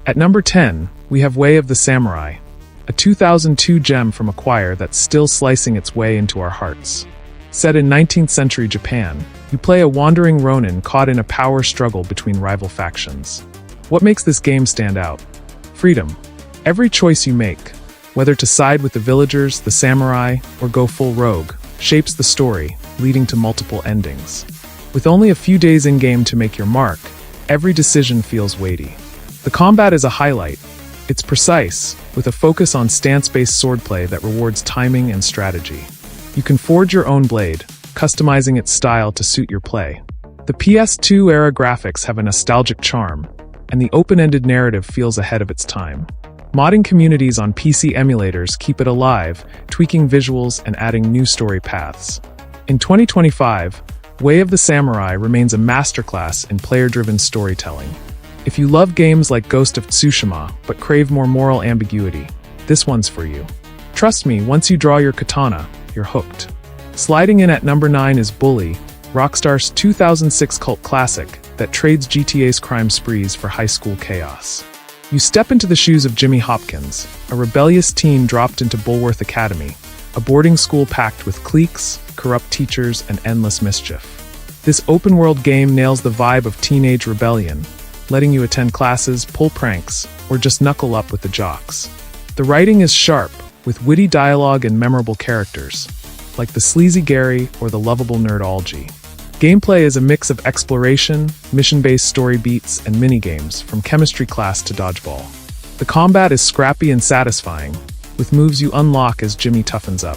At number 10, we have Way of the Samurai, a 2002 gem from Acquire that's still slicing its way into our hearts. Set in 19th century Japan, you play a wandering ronin caught in a power struggle between rival factions. What makes this game stand out? Freedom. Every choice you make, whether to side with the villagers, the samurai, or go full rogue, shapes the story, leading to multiple endings. With only a few days in-game to make your mark, every decision feels weighty. The combat is a highlight. It's precise, with a focus on stance-based swordplay that rewards timing and strategy. You can forge your own blade, customizing its style to suit your play. The PS2-era graphics have a nostalgic charm, and the open-ended narrative feels ahead of its time. Modding communities on PC emulators keep it alive, tweaking visuals and adding new story paths. In 2025, Way of the Samurai remains a masterclass in player-driven storytelling. If you love games like Ghost of Tsushima but crave more moral ambiguity, this one's for you. Trust me, once you draw your katana, you're hooked. Sliding in at number 9 is Bully, Rockstar's 2006 cult classic that trades GTA's crime sprees for high school chaos. You step into the shoes of Jimmy Hopkins, a rebellious teen dropped into Bulworth Academy, a boarding school packed with cliques, corrupt teachers, and endless mischief. This open-world game nails the vibe of teenage rebellion, letting you attend classes, pull pranks, or just knuckle up with the jocks. The writing is sharp, with witty dialogue and memorable characters, like the sleazy Gary or the lovable nerd Algie. Gameplay is a mix of exploration, mission-based story beats, and minigames, from chemistry class to dodgeball. The combat is scrappy and satisfying, with moves you unlock as Jimmy toughens up.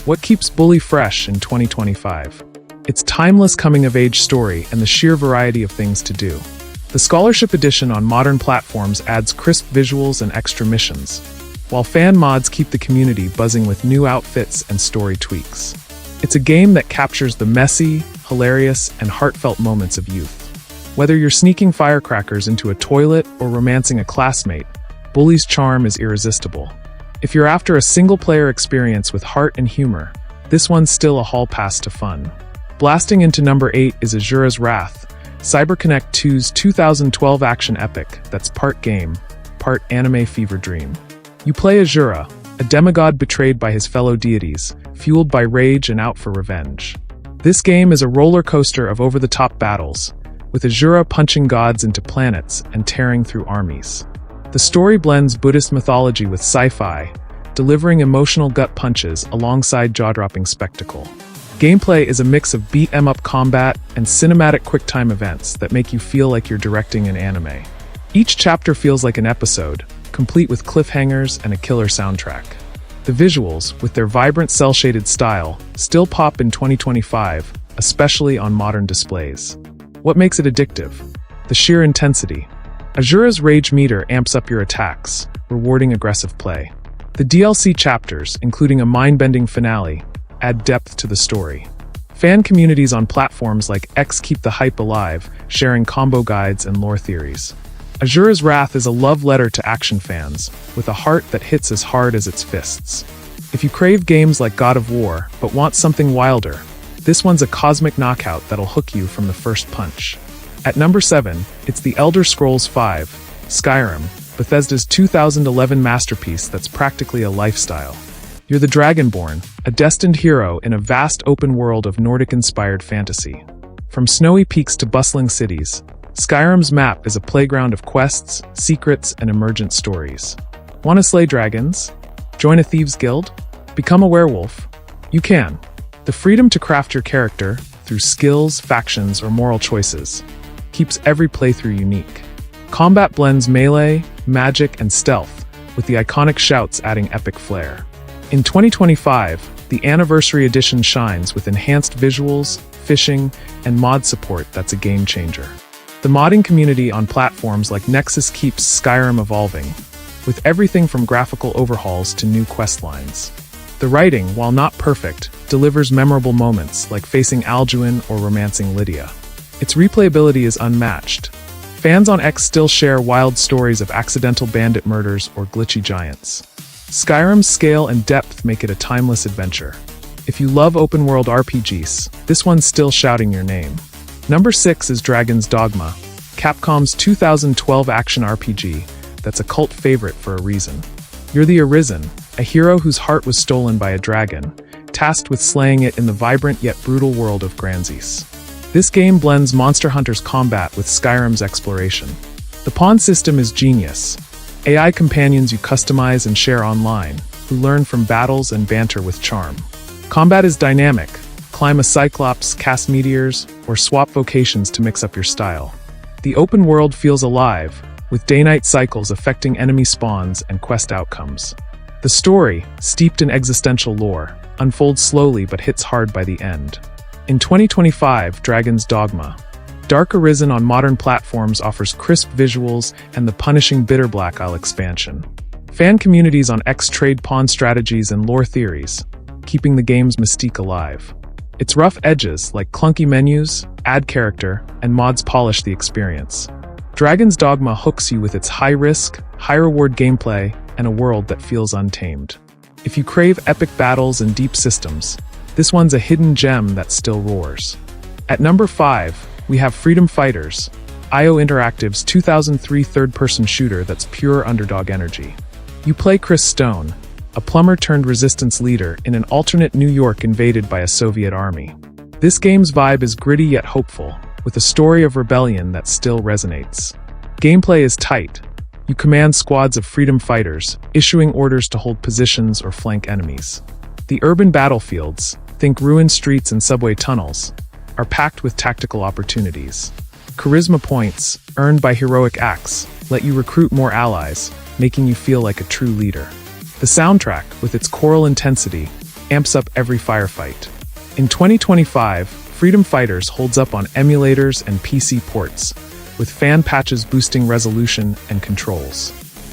What keeps Bully fresh in 2025? Its timeless coming-of-age story and the sheer variety of things to do. The Scholarship Edition on modern platforms adds crisp visuals and extra missions, while fan mods keep the community buzzing with new outfits and story tweaks. It's a game that captures the messy, hilarious, and heartfelt moments of youth. Whether you're sneaking firecrackers into a toilet or romancing a classmate, Bully's charm is irresistible. If you're after a single-player experience with heart and humor, this one's still a hall pass to fun. Blasting into number 8 is Asura's Wrath, CyberConnect 2's 2012 action epic that's part game, part anime fever dream. You play Asura, a demigod betrayed by his fellow deities, fueled by rage and out for revenge. This game is a roller coaster of over-the-top battles, with Asura punching gods into planets and tearing through armies. The story blends Buddhist mythology with sci-fi, delivering emotional gut punches alongside jaw-dropping spectacle. Gameplay is a mix of beat-em-up combat and cinematic QuickTime events that make you feel like you're directing an anime. Each chapter feels like an episode, complete with cliffhangers and a killer soundtrack. The visuals, with their vibrant cel-shaded style, still pop in 2025, especially on modern displays. What makes it addictive? The sheer intensity. Asura's rage meter amps up your attacks, rewarding aggressive play. The DLC chapters, including a mind-bending finale, add depth to the story. Fan communities on platforms like X keep the hype alive, sharing combo guides and lore theories. Asura's Wrath is a love letter to action fans, with a heart that hits as hard as its fists. If you crave games like God of War, but want something wilder, this one's a cosmic knockout that'll hook you from the first punch. At number 7, it's The Elder Scrolls V, Skyrim, Bethesda's 2011 masterpiece that's practically a lifestyle. You're the Dragonborn, a destined hero in a vast open world of Nordic-inspired fantasy. From snowy peaks to bustling cities, Skyrim's map is a playground of quests, secrets, and emergent stories. Want to slay dragons? Join a thieves' guild? Become a werewolf? You can. The freedom to craft your character, through skills, factions, or moral choices, keeps every playthrough unique. Combat blends melee, magic, and stealth, with the iconic shouts adding epic flair. In 2025, the Anniversary Edition shines with enhanced visuals, fishing, and mod support that's a game changer. The modding community on platforms like Nexus keeps Skyrim evolving, with everything from graphical overhauls to new quest lines. The writing, while not perfect, delivers memorable moments like facing Alduin or romancing Lydia. Its replayability is unmatched. Fans on X still share wild stories of accidental bandit murders or glitchy giants. Skyrim's scale and depth make it a timeless adventure. If you love open-world RPGs, this one's still shouting your name. Number 6 is Dragon's Dogma, Capcom's 2012 action RPG, that's a cult favorite for a reason. You're the Arisen, a hero whose heart was stolen by a dragon, tasked with slaying it in the vibrant yet brutal world of Granzis. This game blends Monster Hunter's combat with Skyrim's exploration. The pawn system is genius. AI companions you customize and share online, who learn from battles and banter with charm. Combat is dynamic. Climb a cyclops, cast meteors, or swap vocations to mix up your style. The open world feels alive, with day-night cycles affecting enemy spawns and quest outcomes. The story, steeped in existential lore, unfolds slowly but hits hard by the end. In 2025, Dragon's Dogma. Dark Arisen on modern platforms offers crisp visuals and the punishing Bitter Black Isle expansion. Fan communities on X trade pawn strategies and lore theories, keeping the game's mystique alive. Its rough edges, like clunky menus, add character, and mods polish the experience. Dragon's Dogma hooks you with its high-risk, high-reward gameplay and a world that feels untamed. If you crave epic battles and deep systems, this one's a hidden gem that still roars. At number 5, we have Freedom Fighters, IO Interactive's 2003 third-person shooter that's pure underdog energy. You play Chris Stone, a plumber-turned-resistance leader in an alternate New York invaded by a Soviet army. This game's vibe is gritty yet hopeful, with a story of rebellion that still resonates. Gameplay is tight. You command squads of freedom fighters, issuing orders to hold positions or flank enemies. The urban battlefields, think ruined streets and subway tunnels, are packed with tactical opportunities. Charisma points, earned by heroic acts, let you recruit more allies, making you feel like a true leader. The soundtrack, with its choral intensity, amps up every firefight. In 2025, Freedom Fighters holds up on emulators and PC ports, with fan patches boosting resolution and controls.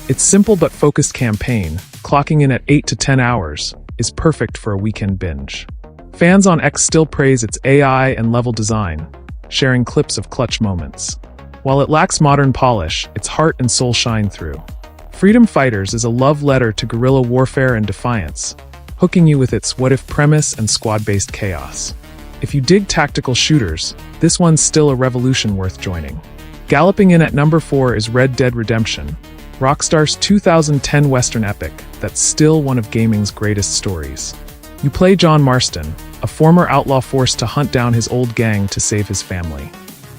Its simple but focused campaign, clocking in at 8 to 10 hours, is perfect for a weekend binge. Fans on X still praise its AI and level design, sharing clips of clutch moments. While it lacks modern polish, its heart and soul shine through. Freedom Fighters is a love letter to guerrilla warfare and defiance, hooking you with its what-if premise and squad-based chaos. If you dig tactical shooters, this one's still a revolution worth joining. Galloping in at number 4 is Red Dead Redemption, Rockstar's 2010 Western epic that's still one of gaming's greatest stories. You play John Marston, a former outlaw forced to hunt down his old gang to save his family.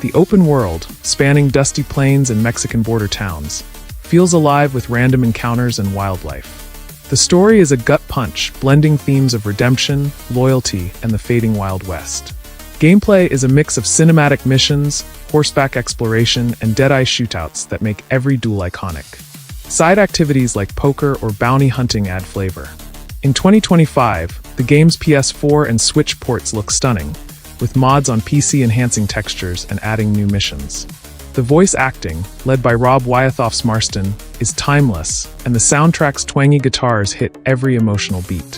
The open world, spanning dusty plains and Mexican border towns, feels alive with random encounters and wildlife. The story is a gut punch, blending themes of redemption, loyalty, and the fading Wild West. Gameplay is a mix of cinematic missions, horseback exploration, and dead-eye shootouts that make every duel iconic. Side activities like poker or bounty hunting add flavor. In 2025, the game's PS4 and Switch ports look stunning, with mods on PC enhancing textures and adding new missions. The voice acting, led by Rob Wyathoff's Marston, is timeless, and the soundtrack's twangy guitars hit every emotional beat.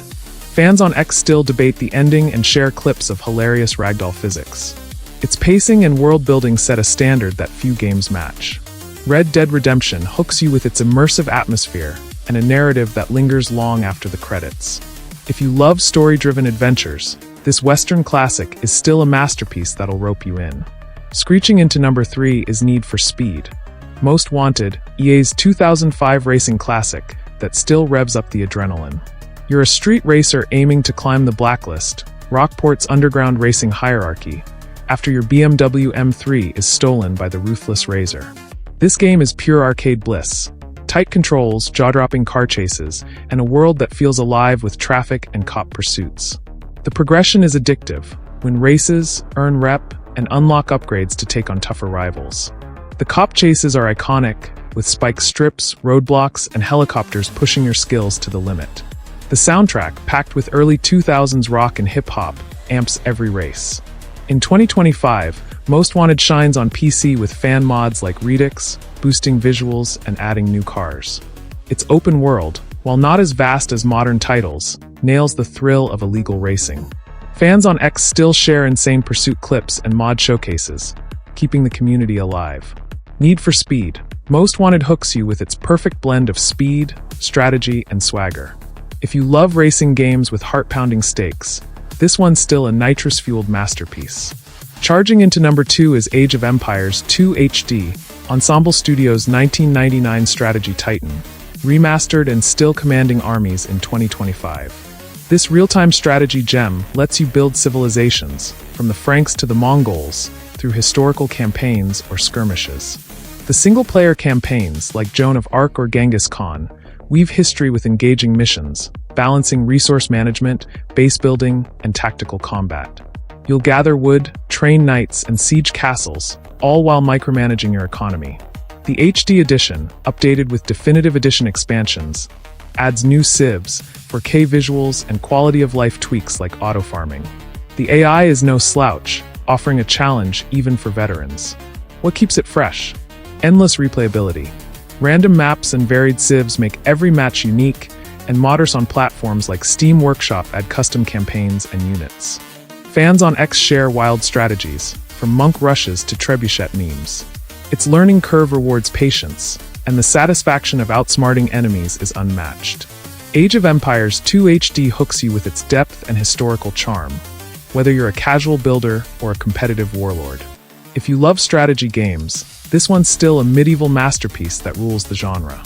Fans on X still debate the ending and share clips of hilarious ragdoll physics. Its pacing and world-building set a standard that few games match. Red Dead Redemption hooks you with its immersive atmosphere and a narrative that lingers long after the credits. If you love story-driven adventures, this Western classic is still a masterpiece that'll rope you in. Screeching into number 3 is Need for Speed, Most Wanted, EA's 2005 racing classic that still revs up the adrenaline. You're a street racer aiming to climb the blacklist, Rockport's underground racing hierarchy, after your BMW M3 is stolen by the ruthless Razor. This game is pure arcade bliss. Tight controls, jaw-dropping car chases, and a world that feels alive with traffic and cop pursuits. The progression is addictive. Win races, earn rep, and unlock upgrades to take on tougher rivals. The cop chases are iconic, with spiked strips, roadblocks, and helicopters pushing your skills to the limit. The soundtrack, packed with early 2000s rock and hip-hop, amps every race. In 2025, Most Wanted shines on PC with fan mods like Redux, boosting visuals and adding new cars. Its open world, while not as vast as modern titles, nails the thrill of illegal racing. Fans on X still share insane pursuit clips and mod showcases, keeping the community alive. Need for Speed, Most Wanted hooks you with its perfect blend of speed, strategy, and swagger. If you love racing games with heart-pounding stakes, this one's still a nitrous-fueled masterpiece. Charging into number 2 is Age of Empires 2 HD, Ensemble Studios' 1999 strategy titan, remastered and still commanding armies in 2025. This real-time strategy gem lets you build civilizations, from the Franks to the Mongols, through historical campaigns or skirmishes. The single-player campaigns, like Joan of Arc or Genghis Khan, weave history with engaging missions, balancing resource management, base building, and tactical combat. You'll gather wood, train knights, and siege castles, all while micromanaging your economy. The HD edition, updated with Definitive Edition expansions, adds new civs, 4K visuals, and quality-of-life tweaks like auto-farming. The AI is no slouch, offering a challenge even for veterans. What keeps it fresh? Endless replayability. Random maps and varied civs make every match unique, and modders on platforms like Steam Workshop add custom campaigns and units. Fans on X share wild strategies, from monk rushes to trebuchet memes. Its learning curve rewards patience, and the satisfaction of outsmarting enemies is unmatched. Age of Empires 2 HD hooks you with its depth and historical charm, whether you're a casual builder or a competitive warlord. If you love strategy games, this one's still a medieval masterpiece that rules the genre.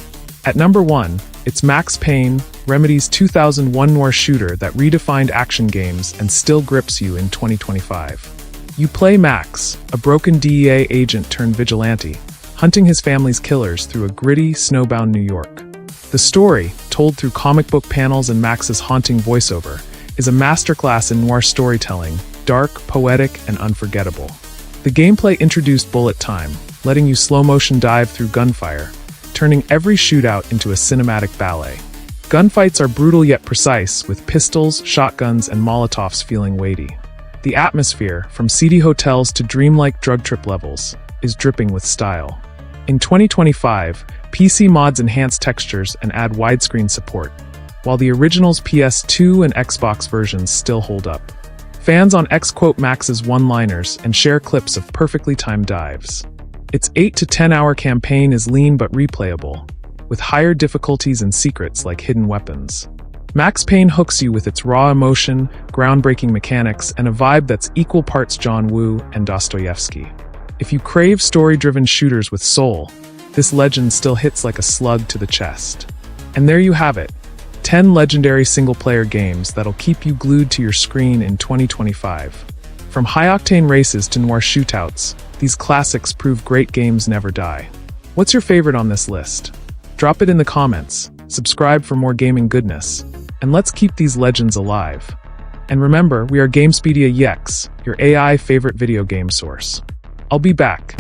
At number 1, it's Max Payne, Remedy's 2001 noir shooter that redefined action games and still grips you in 2025. You play Max, a broken DEA agent turned vigilante, hunting his family's killers through a gritty, snowbound New York. The story, told through comic book panels and Max's haunting voiceover, is a masterclass in noir storytelling, dark, poetic, and unforgettable. The gameplay introduced bullet time, letting you slow-motion dive through gunfire, turning every shootout into a cinematic ballet. Gunfights are brutal yet precise, with pistols, shotguns, and Molotovs feeling weighty. The atmosphere, from seedy hotels to dreamlike drug trip levels, is dripping with style. In 2025, PC mods enhance textures and add widescreen support, while the original's PS2 and Xbox versions still hold up. Fans on X quote Max's one-liners and share clips of perfectly timed dives. Its 8 to 10 hour campaign is lean but replayable, with higher difficulties and secrets like hidden weapons. Max Payne hooks you with its raw emotion, groundbreaking mechanics, and a vibe that's equal parts John Woo and Dostoevsky. If you crave story-driven shooters with soul, this legend still hits like a slug to the chest. And there you have it, 10 legendary single-player games that'll keep you glued to your screen in 2025. From high-octane races to noir shootouts, these classics prove great games never die. What's your favorite on this list? Drop it in the comments, subscribe for more gaming goodness, and let's keep these legends alive. And remember, we are Gamespedia EX, your AI favorite video game source. I'll be back.